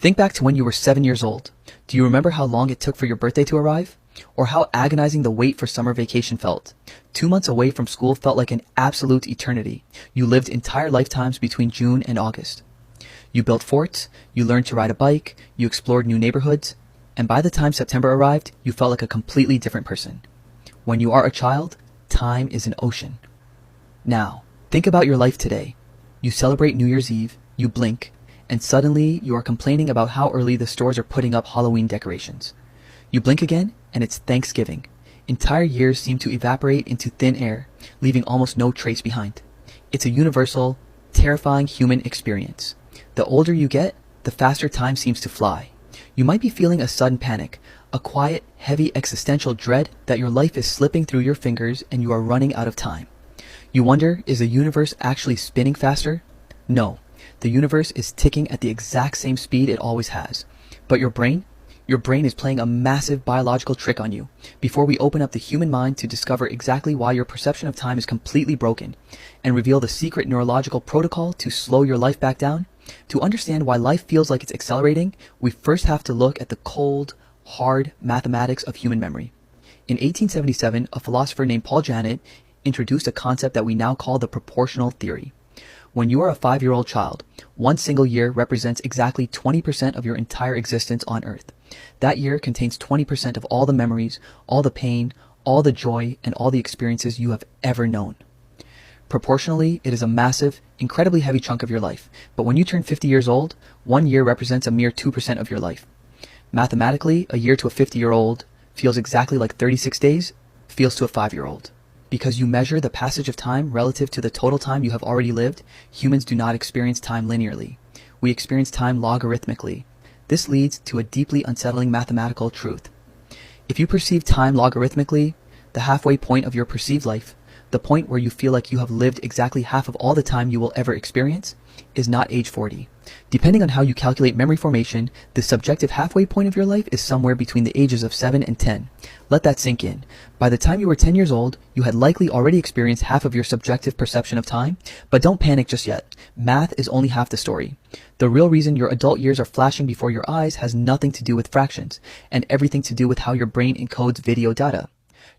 Think back to when you were 7 years old. Do you remember how long it took for your birthday to arrive? Or how agonizing the wait for summer vacation felt? 2 months away from school felt like an absolute eternity. You lived entire lifetimes between June and August. You built forts, you learned to ride a bike, you explored new neighborhoods, and by the time September arrived, you felt like a completely different person. When you are a child, time is an ocean. Now, think about your life today. You celebrate New Year's Eve, you blink, and suddenly you are complaining about how early the stores are putting up Halloween decorations. You blink again, and it's Thanksgiving. Entire years seem to evaporate into thin air, leaving almost no trace behind. It's a universal, terrifying human experience. The older you get, the faster time seems to fly. You might be feeling a sudden panic, a quiet, heavy existential dread that your life is slipping through your fingers and you are running out of time. You wonder, is the universe actually spinning faster? No, the universe is ticking at the exact same speed it always has. But your brain is playing a massive biological trick on you. Before we open up the human mind to discover exactly why your perception of time is completely broken and reveal the secret neurological protocol to slow your life back down, to understand why life feels like it's accelerating, we first have to look at the cold, hard mathematics of human memory. In 1877, a philosopher named Paul Janet introduced a concept that we now call the proportional theory. When you are a 5-year-old child, one single year represents exactly 20% of your entire existence on Earth. That year contains 20% of all the memories, all the pain, all the joy, and all the experiences you have ever known. Proportionally, it is a massive, incredibly heavy chunk of your life, but when you turn 50 years old, 1 year represents a mere 2% of your life. Mathematically, a year to a 50-year-old feels exactly like 36 days feels to a 5-year-old. Because you measure the passage of time relative to the total time you have already lived, humans do not experience time linearly. We experience time logarithmically. This leads to a deeply unsettling mathematical truth. If you perceive time logarithmically, the halfway point of your perceived life, the point where you feel like you have lived exactly half of all the time you will ever experience, is not age 40. Depending on how you calculate memory formation, the subjective halfway point of your life is somewhere between the ages of 7 and 10. Let that sink in. By the time you were 10 years old, you had likely already experienced half of your subjective perception of time, but don't panic just yet. Math is only half the story. The real reason your adult years are flashing before your eyes has nothing to do with fractions, and everything to do with how your brain encodes video data.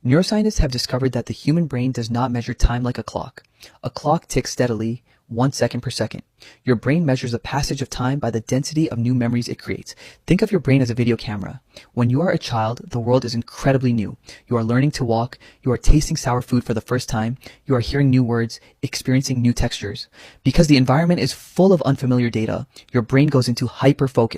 Neuroscientists have discovered that the human brain does not measure time like a clock. A clock ticks steadily, 1 second per second. Your brain measures the passage of time by the density of new memories it creates. Think of your brain as a video camera. When you are a child, the world is incredibly new. You are learning to walk, you are tasting sour food for the first time, you are hearing new words, experiencing new textures. Because the environment is full of unfamiliar data, your brain goes into hyper-focus.